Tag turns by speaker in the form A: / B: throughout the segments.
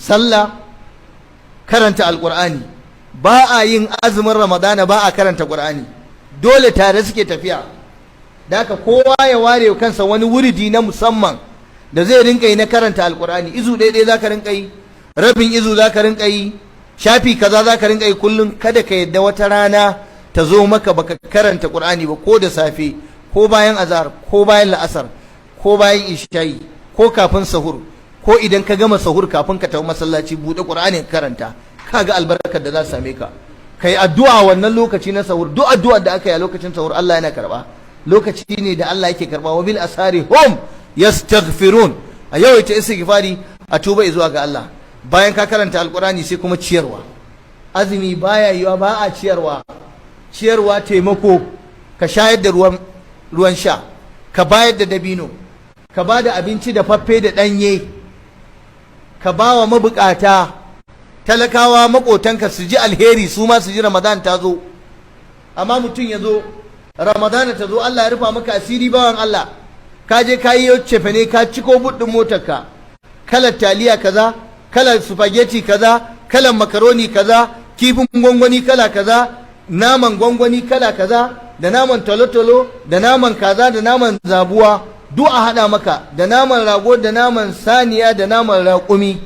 A: sallah, karanta alqur'ani. Ba a yin azumin ramadana ba a karanta qur'ani, dole tare suke tafiya. Da haka kowa ya ware kansa wani wuridi na musamman da zai rinka yi na karanta alqur'ani. Izu ɗaya za ka rinka yi, rabin izu za ka rinka yi, shafi kaza za ka rinka yi kullum. Kada ka yadda wata rana ta zo maka baka karanta qur'ani ba, ko da safe ko bayan azhar ko bayan la'asar ko bayan isha'i ko kafin sahur ko idan ka gama sahur kafin ka tafi masallaci, buɗe qur'ani ka karanta, kaga albarkar da za ta same ka. Kai addu'a wannan lokaci na sahur, duk addu'ar da aka yi a lokacin sahur Allah yana karba. Lokaci ne da Allah yake karba. Wa bil asari hum yastaghfirun. A yau ita istighfari, a tuba zuwa ga Allah. Bayan ka karanta alqur'ani sai kuma ciyarwa. Azumi baya yiwa ba a ciyarwa. Ciyarwa taimako, ka shayar da ruwan sha, ka bayar da dabino, ka ba da abinci da faffe da ɗanye, ka ba wa mabukata, talakawa maƙotanka su ji alheri, su ma su ji Ramadan ta zo. Amma mutum ya zo Ramadan ta zo, Allah ya rufa maka asiri bawan Allah, ka je ka yi cefane, ka ciko buɗin motarka, kalar taliya kaza, kalar spaghetti kaza, kalar makaroni kaza, kifin gwangwani kala kaza, naman gwangwani kala kaza, da naman tolotolo, da naman kaza, da naman zabuwa, duk a haɗa maka, da naman rago, da naman saniya, da naman raƙumi.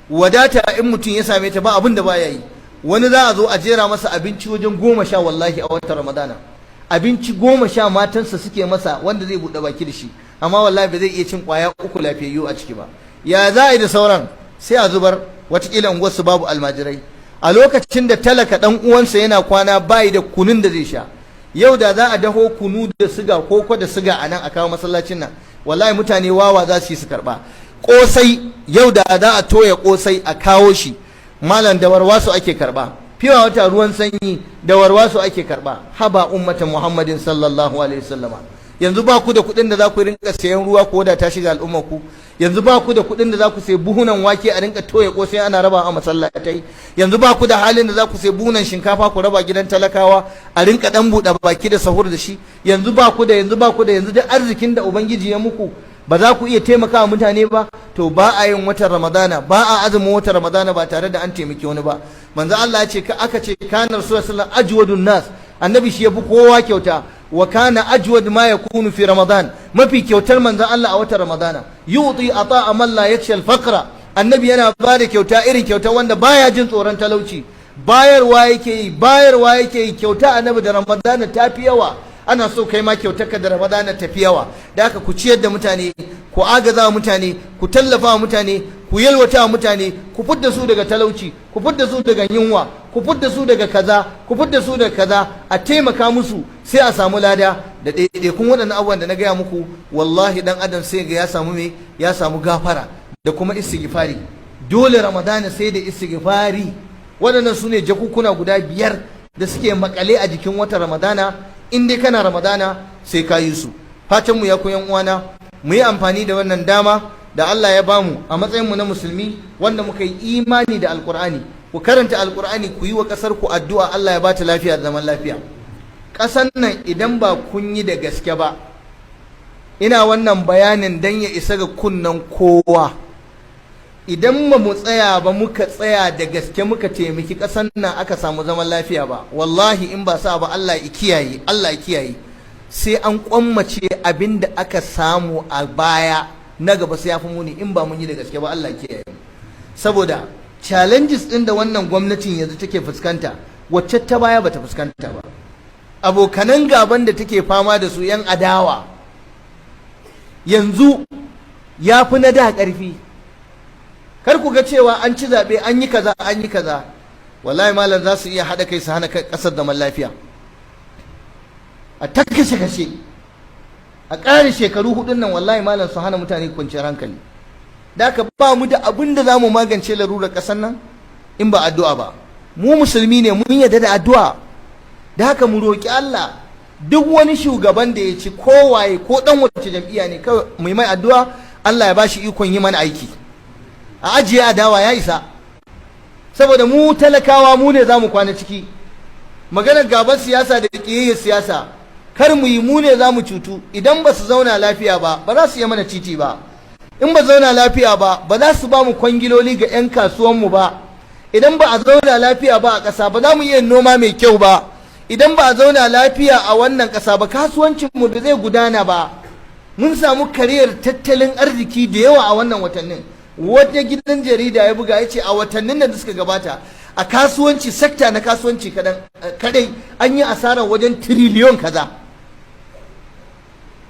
A: Wadata in mutum ya same ta ba abin da baya yi. Wani za a zo a jera masa abinci wajen 10 wallahi a watan Ramadana. Abinci 10 matansa suke masa wanda zai buɗe baki da shi, amma wallahi ba zai iya cin ƙwaya 3 lafiyayyu a ciki ba. Ya za a yi da sauran? Sai a zubar, watakila unguwarsu babu almajirai. A lokacin da talaka ɗan uwansa yana kwana bayi da kunun da zai sha. Yau da za a daho kunu da siga, koko da siga a nan a kawo masallacin nan, wallahi mutane wawa za su yi su karɓa. Ƙosai, yau da za a toya ƙosai a kawo shi, malam da warwaso ake karɓa. Fiwa wata ruwan sanyi da warwaso ake karɓa. Haba ummatan Muhammadin sallallahu alaihi wasallama. Yanzu ba ku da kuɗin da za ku rinka sayan ruwa ko da ta shiga al'ummar ku. Yanzu ba ku da kuɗin da za ku sayi buhunan wake a rinka toya ƙosai ana raba a masallatai. Yanzu ba ku da halin da za ku sayi buhunan shinkafa ku raba gidan talakawa a rinka ɗan buɗe baki da sahur da shi. Yanzu ba ku da yanzu duk arzikin da Ubangiji ya muku ba za ku iya taimakawa mutane ba. To ba a yin watan Ramadana, ba a azumin watan Ramadana ba tare da an taimaki wani ba. Manzo Allah ya ce aka ce kana Rasulullahi sallallahu alaihi wasallam ajwadun nas, annabi shi yafi kowa kyauta. Wa kana ajwad ma yakunu fi Ramadan, mafi kyautar manzon Allah a watan Ramadana. Yuti ata'a man la yakhsha al-faqra, annabi yana bada kyauta irin kyauta wanda baya jin tsoron talauci. Bayarwa yake yi kyauta annabi da Ramadana tafi yawa. Ana so kai ma kyautarka da Ramadana tafi yawa. Da haka ku ciyar da mutane, ku agaza mutane, ku tallafa mutane, ku yalwata mutane, ku fidda su daga talauci, ku fidda su daga yunwa, ku fidda su daga kaza, ku fidda su daga kaza, a taimaka musu sai a samu lada. Da ɗaiɗaikun waɗannan abubuwan da na gaya muku, wallahi dan adam sai ga ya samu gafara da kuma istighfari. Dole Ramadana sai da istighfari. Waɗannan su ne jakukuna guda 5 da suke makale a jikin watan Ramadana. In dai kana Ramadana sai ka yi su. Fatan mu ya koyan uwana, mu yi amfani da wannan dama da Allah ya bamu a matsayin mu na musulmi wanda muka yi imani da Alkur'ani. Ku karanta Alkur'ani, ku yi wa kasar ku addu'a Allah ya ba ta lafiya da zaman lafiya. Ƙasar nan idan ba kun yi da gaske ba, ina wannan bayanin dan ya isa ga kunnan kowa. Idan ba mu tsaya ba, muka tsaya da gaske muka taimaki ƙasar nan aka samu zaman lafiya ba, wallahi in ba sa ba Allah ya kiyaye, sai an kwammace abin da aka samu a baya na gaba sai ya fi muni in ba mun yi da gaske ba. Allah ya kiyaye. Saboda challenges ɗin da wannan gwamnatin yanzu take fuskanta, wacce ta baya bata fuskanta ba. Abokanan gaban da take fama da su 'yan adawa yanzu ya fi na da ƙarfi. Kar ku ga cewa an ci zaɓe an yi kaza, wallahi malam za su iya haɗa kai su hana ƙasar zaman lafiya. A ta kashe a ƙarin shekaru 4 nan, wallahi malam su hana mutane kwanciyar hankali. Da haka ba mu da abin da za mu magance larurar ƙasar nan in ba addu'a ba. Mu musulmi ne, mun yarda da addu'a. Da haka mu roƙi Allah, duk wani shugaban da ya ci kowaye ko ɗan wace jam'iyya ne, kawai mu yi mai addu'a Allah ya ba shi ikon yi mana aiki. A ajiye adawa ya isa, saboda mu talakawa mu ne za mu kwana ciki. Maganar gaban siyasa da ƙiyayyar siyasa kar mu yi, mu ne za mu cutu. Idan ba su zauna lafiya ba za su yi mana titi ba. in ba zauna lafiya ba za su ba mu kwangiloli ga 'yan kasuwanmu ba. Idan ba a zauna lafiya ba a ƙasa ba za mu iya noma mai kyau ba. Idan ba a zauna lafiya a wannan ƙasa ba kasuwancinmu ba zai gudana ba. Mun samu kariyar tattalin arziki da yawa a wannan watannin. Wata gidan jarida ya buga ya ce a watannin da suka gabata a kasuwanci, sekta na kasuwanci kadai an yi asarar wajen tiriliyon kaza.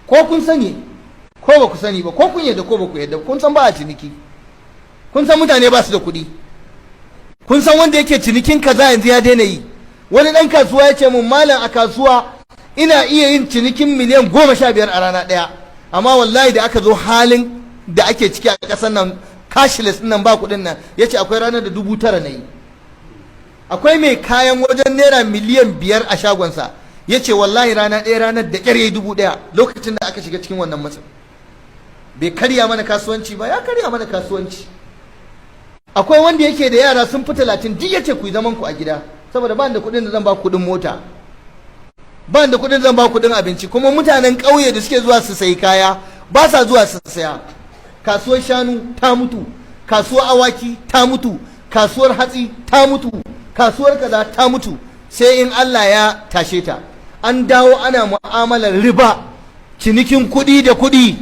A: Ko kun sani ko ba ku sani ba, ko kun yadda ko ba ku yadda, kun san ba a ciniki, kun san mutane ba su da kuɗi, kun san wanda yake cinikin kaza yanzu ya daina yi. Wani ɗan kasuwa ya ce mun, malam a kasuwa ina iya yin cinikin miliyan 15 a rana ɗaya, amma wallahi da aka zo halin da ake ciki a ƙasar nan, cashless nan ba kuɗin nan, ya ce akwai ranar da 9,000 na yi. Akwai mai kayan wajen naira miliyan 5 a shagonsa, ya ce wallahi rana ɗaya ranar da ƙyar ya yi 1,000 lokacin da aka shiga cikin wannan matsin. Bai karya mana kasuwanci ba, ya karya mana kasuwanci. Akwai wanda yake da yara sun fi 30, duk ya ce ku yi zaman ku a gida saboda ba da kuɗin da zan ba kuɗin mota, ba da kuɗin zan ba kuɗin abinci. Kuma mutanen ƙauye da suke zuwa su sayi kaya ba sa zuwa su saya. Kasuwar shanu ta mutu, kasuwar awaki ta mutu, kasuwar hatsi ta mutu, kasuwar kaza ta mutu, sai in Allah ya tashe ta. An dawo ana mu'amalar riba, cinikin kuɗi da kuɗi,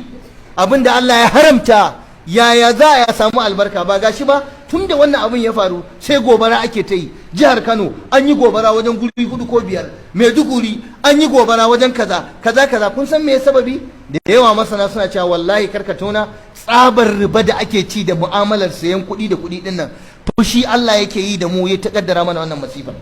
A: abinda Allah ya haramta. Yaya za a samu albarka? Ba gashi ba, tun da wannan abin ya faru sai gobara ake ta yi. Jihar Kano an yi gobara wajen guri 4 ko 5, Maiduguri an yi gobara wajen kaza kaza. Kun san me sababi? Da yawa masana suna cewa wallahi karka tona, tsabar riba da ake ci da mu'amalar sayan kuɗi da kuɗi din nan, fushi Allah yake yi da mu, ya takaddara mana wannan masifa.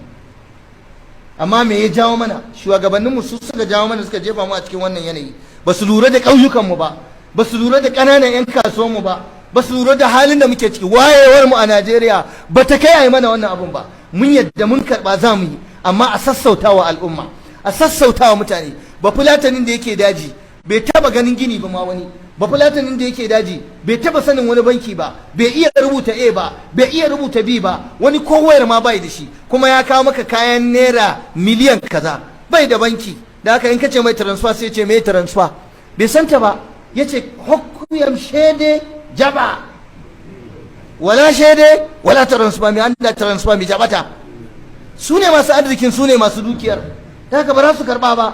A: Amma me ya jawo mana? Shugabanninmu su suka jawo mana, suka jefa mu a cikin wannan yanayi. Ba su lura da ƙauyukanmu ba, ba su lura da ƙananan 'yan kasuwanmu ba, ba su lura da halin da muke ciki. Wayewar mu a Najeriya ba ta kai a yi mana wannan abun ba. Mun yadda mun karɓa za mu yi, amma a sassautawa al'umma, a sassautawa mutane. Ba fulatanin da yake daji bai taba ganin gini ba ma wani, ba fulatanin da yake daji bai taba sanin wani banki ba, bai iya rubuta A ba, bai iya rubuta B ba, wani ko wayar ma bai da shi, kuma ya kawo maka kayan naira miliyan kaza, bai da banki. Da haka in ka ce mai transfer sai ce mai transfer, bai santa ba. Ya ce hukuyam shede jaba, wala shede wala transfer, mai anda transfer mai jabata. Su ne masu arzikin, su ne masu dukiyar, da haka ba za su karba ba.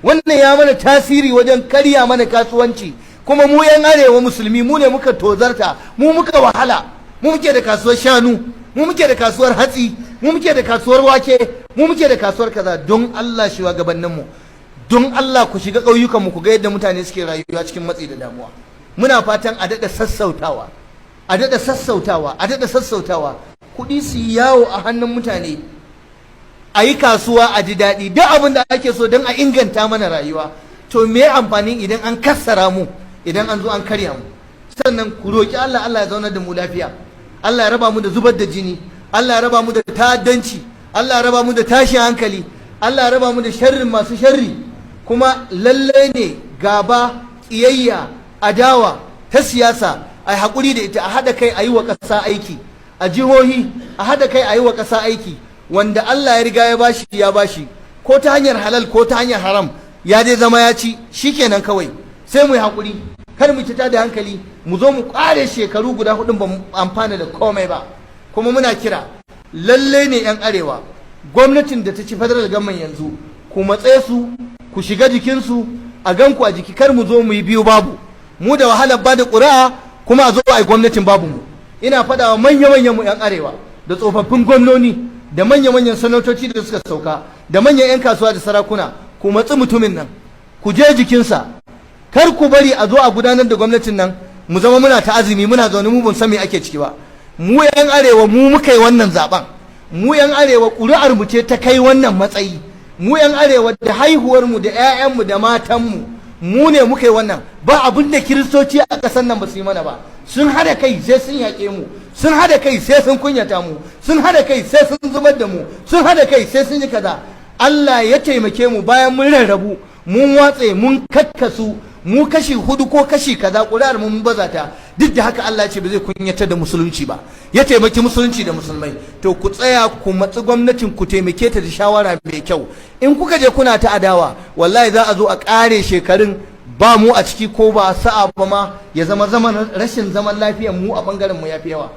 A: Wannan ya mana tasiri wajen karya mana kasuwanci. Kuma mu yan arewa musulmi mu ne muka tozarta, mu muka wahala, mu muke da kasuwar shanu, mu muke da kasuwar hatsi, mu muke da kasuwar wake, mu muke da kasuwar kaza. Don Allah shugabanninmu, don Allah ku shiga ƙauyukanmu ku ga yadda mutane suke rayuwa cikin matsi da damuwa. Muna fatan a daɗa sassautawa, a daɗa sassautawa, a daɗa sassautawa. Kuɗi su yi yawo a hannun mutane, a yi kasuwa a ji daɗi, duk abin da ake so don a inganta mana rayuwa. To me amfanin idan an kassara mu, idan an zo an karya mu? Sannan ku roƙi Allah, Allah ya zaunar da mu lafiya, Allah ya raba mu da zubar da jini, Allah ya raba mu da ta'addanci, Allah ya raba mu da tashin hankali, Allah ya raba mu da sharrin masu sharri. Kuma lalle ne gaba, ƙiyayya, adawa ta siyasa a haƙuri da ita, a haɗa kai a yi wa ƙasa aiki, a jihohi a haɗa kai a yi wa ƙasa aiki. Wanda Allah ya riga ya bashi ya bashi, ko ta hanyar halal ko ta hanyar haram, ya dai zama ya ci, shikenan kawai sai mu yi haƙuri, kar mu ta da hankali mu zo mu ƙare shekaru guda 4 ba mu amfana da komai ba. Kuma muna kira lalle ne 'yan arewa, gwamnatin da ta ci federal government yanzu, ku matse su, ku shiga jikinsu, a ganku a jiki, kar mu zo mu yi biyu babu, mu da wahalar ba da ƙuri'a kuma a zo a yi gwamnatin babu mu. Ina faɗa wa manya-manyan mu 'yan arewa da tsofaffin gwamnoni da manya-manyan sanatoci da suka sauka da manyan 'yan kasuwa da sarakuna, ku matsi mutumin nan, ku je jikinsa, kar ku bari a zo a gudanar da gwamnatin nan mu zama muna ta azumi muna zaune mu ban san me ake ciki ba. Mu 'yan arewa mu muka yi wannan zaben, mu 'yan arewa ƙuri'ar mu ce ta kai wannan matsayi, mu 'yan arewa da haihuwar mu da 'ya'yanmu da matanmu mu ne muka yi wannan. Ba abin da kiristoci a ƙasar nan ba su yi mana ba. Sun hada kai sai sun yaƙe mu, sun hada kai sai sun kunyata mu, sun hada kai sai sun zubar da mu, sun hada kai sai sun yi kaza. Allah ya taimake mu bayan mun rarrabu, mun watse, mun kakkasu, mu kashi 4 ko kashi kaza, ƙuri'ar mun baza ta. Duk da haka Allah ya ce ba zai kunyata da musulunci ba, ya taimaki musulunci da musulmai. To ku tsaya ku matsi gwamnatin, ku taimake ta da shawara mai kyau. In kuka je kuna ta adawa, wallahi za a zo a ƙare shekarun ba mu a ciki ko ba sa'a ba ma ya zama rashin zaman lafiyar mu a bangaren mu yafi yawa.